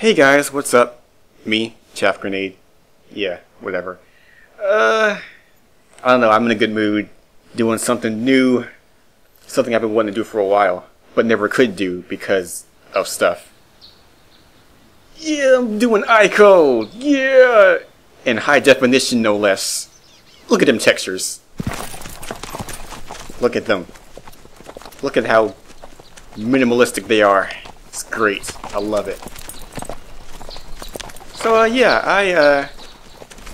Hey guys, what's up? Me, Chaff Grenade. Yeah, whatever. I don't know, I'm in a good mood, doing something new, something I've been wanting to do for a while, but never could do because of stuff. Yeah, I'm doing ICO! Yeah! In high definition, no less. Look at them textures. Look at them. Look at how minimalistic they are. It's great. I love it. So yeah,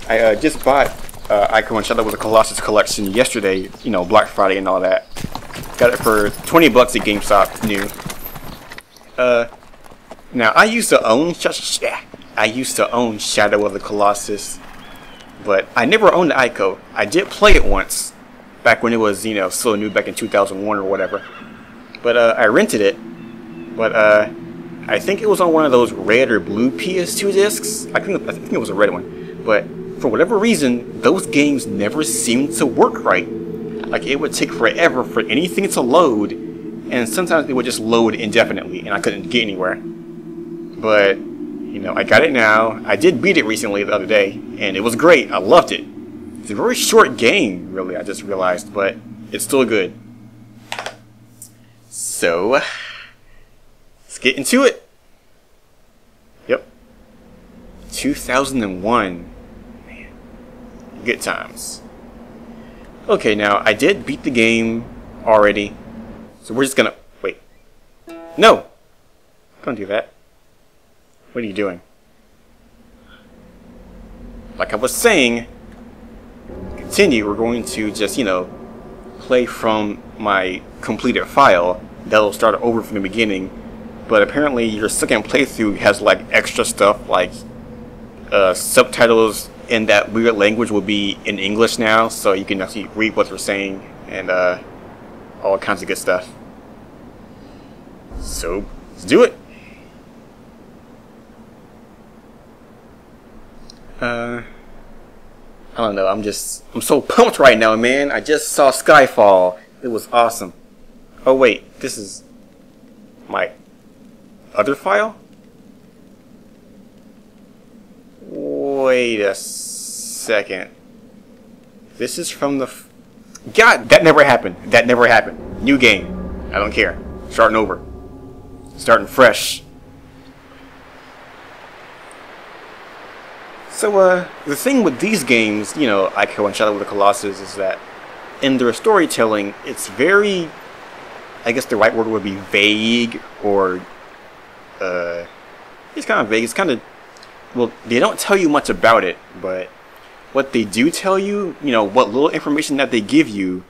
I just bought ICO and Shadow of the Colossus collection yesterday. You know, Black Friday and all that. Got it for 20 bucks at GameStop new. Now I used to own Shadow of the Colossus, but I never owned the ICO. I did play it once, back when it was, you know, still new, back in 2001 or whatever. But I rented it. But I think it was on one of those red or blue PS2 discs. I think it was a red one. But for whatever reason, those games never seemed to work right. Like, it would take forever for anything to load, and sometimes it would just load indefinitely, and I couldn't get anywhere. But, you know, I got it now. I did beat it recently the other day, and it was great. I loved it. It's a very short game, really, I just realized, but it's still good. So, let's get into it. Yep. 2001. Man. Good times. Okay, now, I did beat the game already. So we're just gonna... Wait. No! Don't do that. What are you doing? Like I was saying, continue, we're going to just, you know, play from my completed file. That'll start over from the beginning. But apparently your second playthrough has like extra stuff, like subtitles in that weird language will be in English now, so you can actually read what they're saying, and all kinds of good stuff. So let's do it. I don't know, I'm so pumped right now, man. I just saw Skyfall. It was awesome. Oh wait, this is my other file? Wait a second. This is from the... God, that never happened. That never happened. New game. I don't care. Starting over. Starting fresh. So, the thing with these games, you know, ICO and Shadow of the Colossus, is that in their storytelling, it's very... I guess the right word would be vague, or... it's kind of vague. It's kind of... Well, they don't tell you much about it, but what they do tell you, you know, what little information that they give you,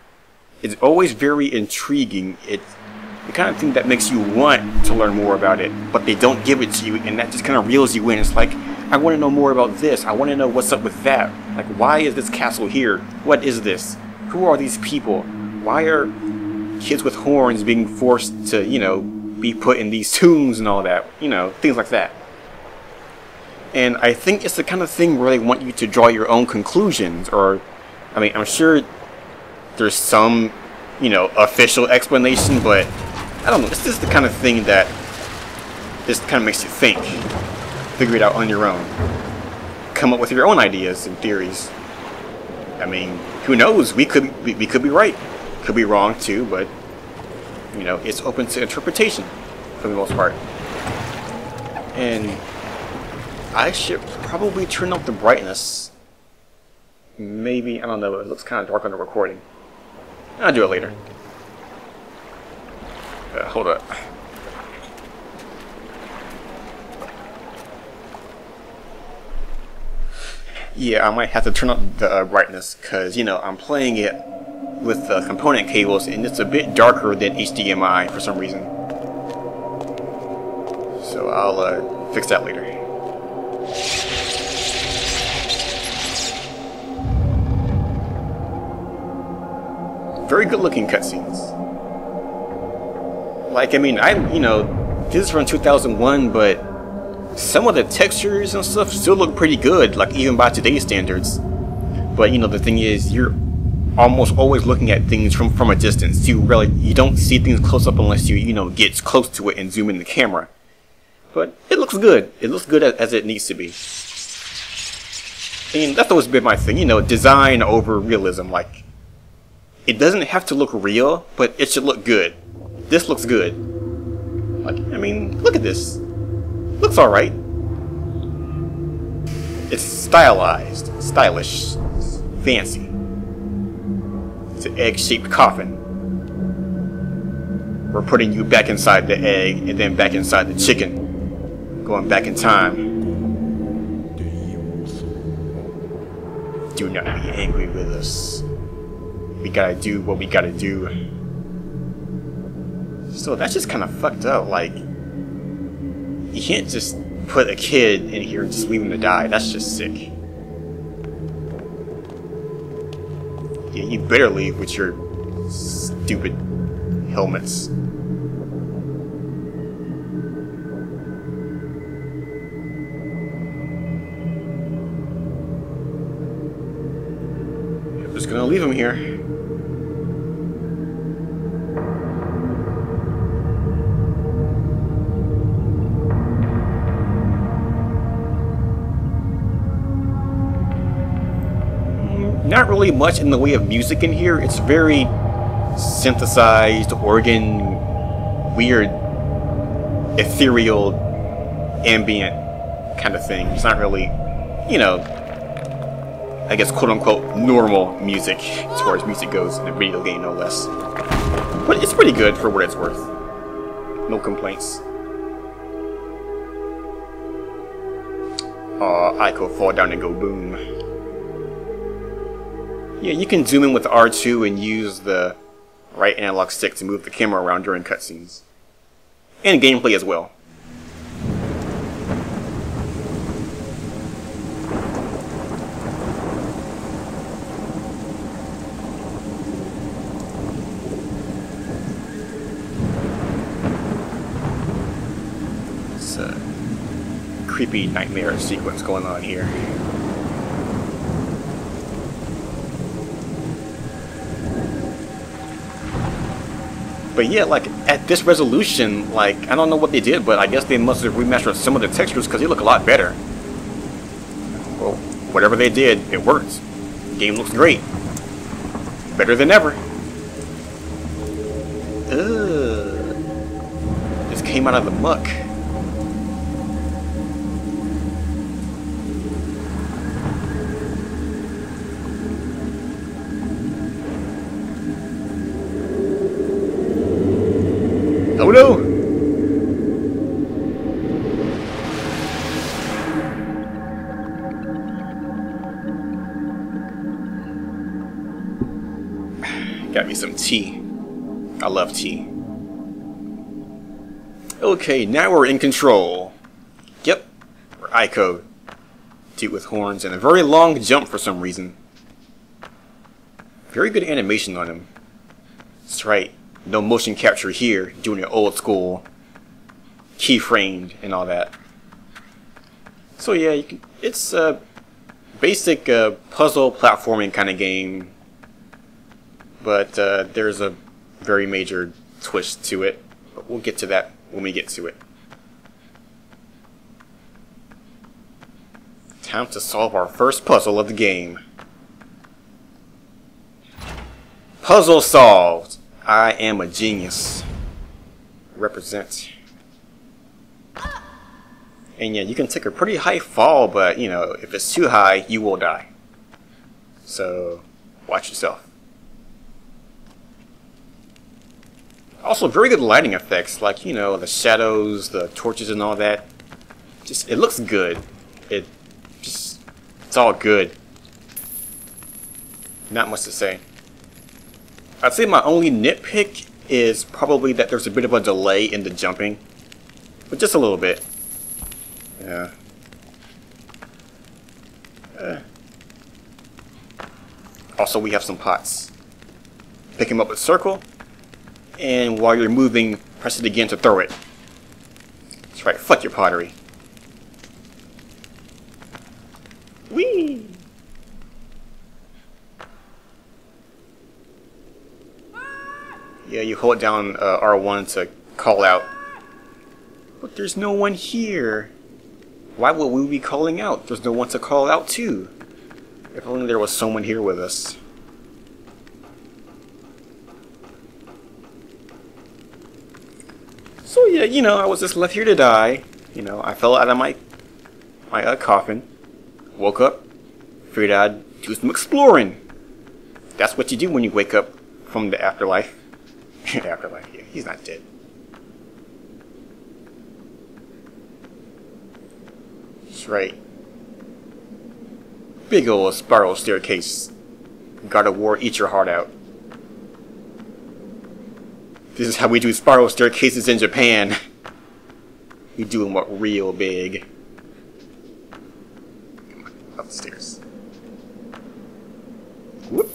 is always very intriguing. It's the kind of thing that makes you want to learn more about it, but they don't give it to you, and that just kind of reels you in. It's like, I want to know more about this. I want to know what's up with that. Like, why is this castle here? What is this? Who are these people? Why are kids with horns being forced to, you know, be put in these tombs and all that? You know, things like that. And I think it's the kind of thing where they want you to draw your own conclusions, or, I mean, I'm sure there's some, you know, official explanation, but I don't know. It's just the kind of thing that just kind of makes you think. Figure it out on your own. Come up with your own ideas and theories. I mean, who knows? We could be right. Could be wrong too, but you know, it's open to interpretation for the most part. And I should probably turn up the brightness. Maybe, I don't know, it looks kind of dark on the recording. I'll do it later. Hold up. Yeah, I might have to turn up the brightness, because, you know, I'm playing it with the component cables, and it's a bit darker than HDMI for some reason. So I'll fix that later. Very good looking cutscenes. Like, I mean, you know, this is from 2001, but some of the textures and stuff still look pretty good, like even by today's standards. But you know, the thing is, you're almost always looking at things from a distance. You don't see things close up unless you know, get close to it and zoom in the camera. But it looks good. It looks good as it needs to be. And that's always been my thing, you know, design over realism. Like, it doesn't have to look real, but it should look good. This looks good. Like, I mean, look at this. Looks alright. It's stylized, stylish, fancy. It's an egg-shaped coffin. We're putting you back inside the egg and then back inside the chicken. Going back in time. Do not be angry with us. We gotta do what we gotta do. So that's just kind of fucked up. Like, you can't just put a kid in here and just leave him to die. That's just sick. Yeah, you better leave with your stupid helmets. I'm just gonna leave him here. Not really much in the way of music in here. It's very synthesized, organ, weird, ethereal, ambient kind of thing. It's not really, you know, I guess quote-unquote normal music as far as music goes in a video game, no less. But it's pretty good for what it's worth. No complaints. Aw, ICO fall down and go boom. Yeah, you can zoom in with R2 and use the right analog stick to move the camera around during cutscenes. And gameplay as well. It's a creepy nightmare sequence going on here. But yeah, like, at this resolution, like, I don't know what they did, but I guess they must have remastered some of the textures because they look a lot better. Well, whatever they did, it worked. Game looks great. Better than ever. Ugh. Just came out of the muck. Oh no! Got me some tea. I love tea. Okay, now we're in control. Yep, we're ICO. Dude with horns and a very long jump for some reason. Very good animation on him. That's right. No motion capture here, doing it old school, keyframed and all that. So yeah, you can, it's a basic puzzle platforming kind of game, but there's a very major twist to it. But we'll get to that when we get to it. Time to solve our first puzzle of the game. Puzzle solved. I am a genius. Represent. And yeah, you can take a pretty high fall, but you know, if it's too high, you will die. So, watch yourself. Also, very good lighting effects, like, you know, the shadows, the torches and all that. Just, it looks good. It's all good. Not much to say. I'd say my only nitpick is probably that there's a bit of a delay in the jumping. But just a little bit. Yeah. Also, we have some pots. Pick him up with circle. And while you're moving, press it again to throw it. That's right, fuck your pottery. Whee! Yeah, you hold down R1 to call out. But there's no one here. Why would we be calling out? There's no one to call out to. If only there was someone here with us. So yeah, you know, I was just left here to die. You know, I fell out of my coffin. Woke up. Figured I'd do some exploring. That's what you do when you wake up from the afterlife. Afterlife, yeah, he's not dead. That's right. Big ol' spiral staircase. God of War, eat your heart out. This is how we do spiral staircases in Japan. We do them up real big. Come on, upstairs. Whoop.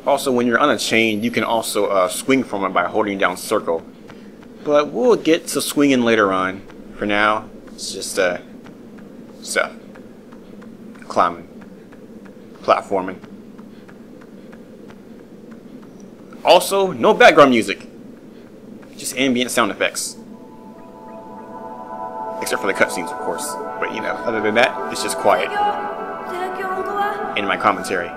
Also, when you're on a chain, you can also swing from it by holding down circle. But we'll get to swinging later on. For now, it's just stuff. Climbing. Platforming. Also, no background music. Just ambient sound effects. Except for the cutscenes, of course. But you know, other than that, it's just quiet. In my commentary.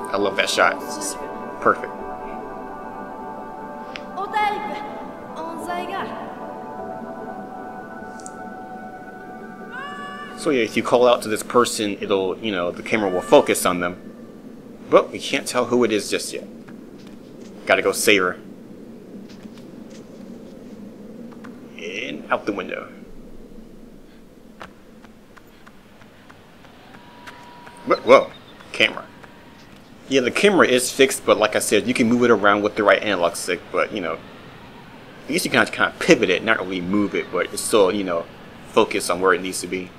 I love that shot. It's just perfect. So yeah, if you call out to this person, it'll, you know, the camera will focus on them. But we can't tell who it is just yet. Gotta go save her. And out the window. Whoa, camera. Yeah, the camera is fixed, but like I said, you can move it around with the right analog stick, but, you know, at least you can kind of pivot it, not really move it, but it's still, you know, focus on where it needs to be.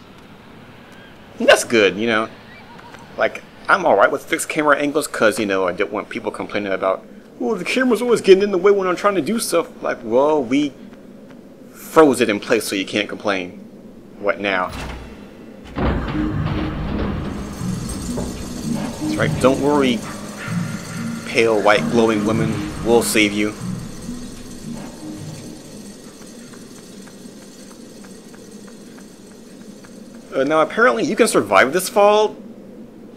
And that's good, you know. Like, I'm alright with fixed camera angles, because, you know, I don't want people complaining about, oh, the camera's always getting in the way when I'm trying to do stuff. Like, well, we froze it in place so you can't complain. What now? That's right, don't worry, pale, white, glowing women. We'll save you. Now, apparently, you can survive this fall.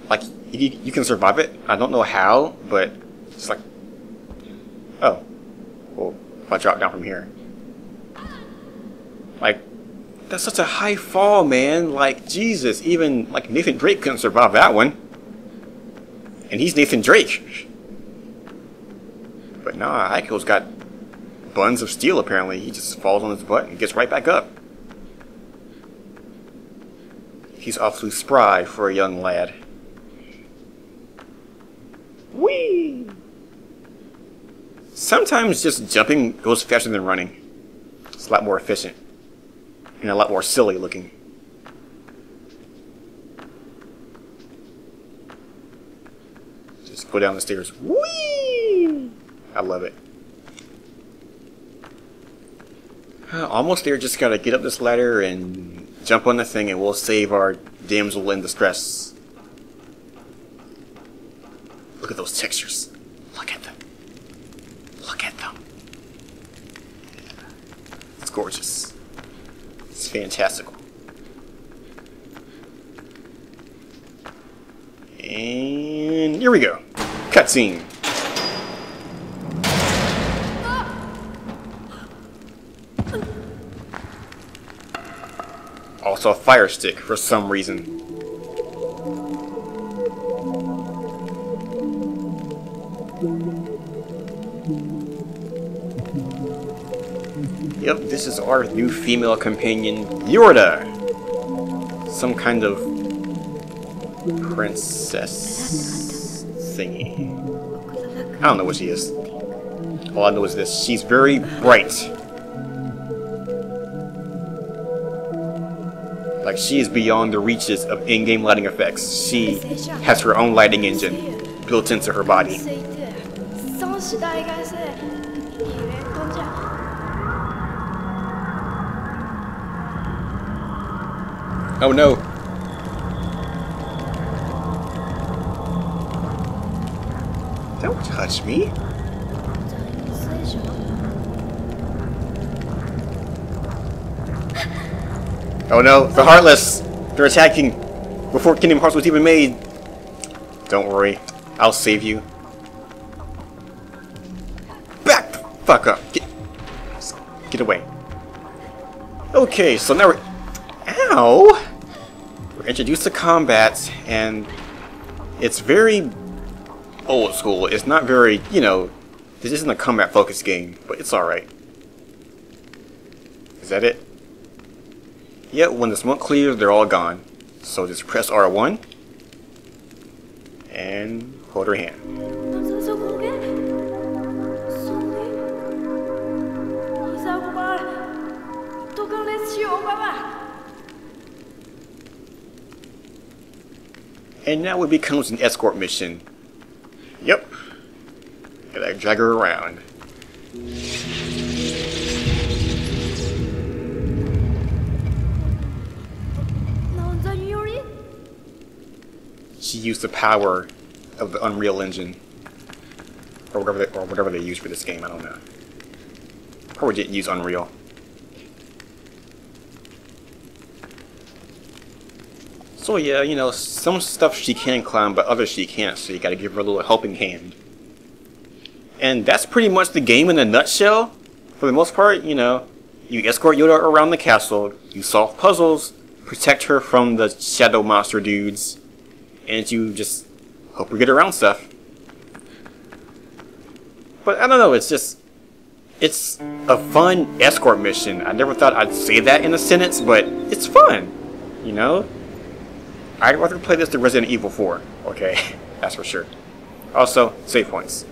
Like, you can survive it. I don't know how, but it's like... Oh. Well, if I drop down from here. Like, that's such a high fall, man. Like, Jesus, even, like, Nathan Drake couldn't survive that one. And he's Nathan Drake. But nah, ICO's got buns of steel, apparently. He just falls on his butt and gets right back up. He's awfully spry for a young lad. Whee! Sometimes just jumping goes faster than running. It's a lot more efficient. And a lot more silly looking. Just go down the stairs. Whee! I love it. Almost there, just gotta get up this ladder and jump on the thing and we'll save our damsel in distress. Look at those textures. Look at them. Look at them. It's gorgeous. It's fantastical. And here we go. Cutscene. Also a fire stick for some reason. Yep, this is our new female companion, Yorda. Some kind of princess thingy. I don't know what she is. All I know is this. She's very bright. Like, she is beyond the reaches of in-game lighting effects. She has her own lighting engine built into her body. Oh no. touch me? Oh no, the Heartless! They're attacking before Kingdom Hearts was even made. Don't worry, I'll save you. Back the fuck up! Get away. Okay, so now we're... Ow! We're introduced to combat, and it's very old school. It's not very, you know, this isn't a combat focused game, but it's alright. Is that it? Yeah, when the smoke clears, they're all gone. So just press R1 and hold her hand. And now it becomes an escort mission. Yep. Gotta drag her around. She used the power of the Unreal Engine, or whatever they use for this game. I don't know. Probably didn't use Unreal. So yeah, you know, some stuff she can climb, but others she can't. So you gotta give her a little helping hand. And that's pretty much the game in a nutshell. For the most part, you know, you escort Yoda around the castle, you solve puzzles, protect her from the shadow monster dudes, and you just hope we get around stuff. But I don't know, it's a fun escort mission. I never thought I'd say that in a sentence, but it's fun, you know? I'd rather play this than Resident Evil 4, okay? That's for sure. Also, save points.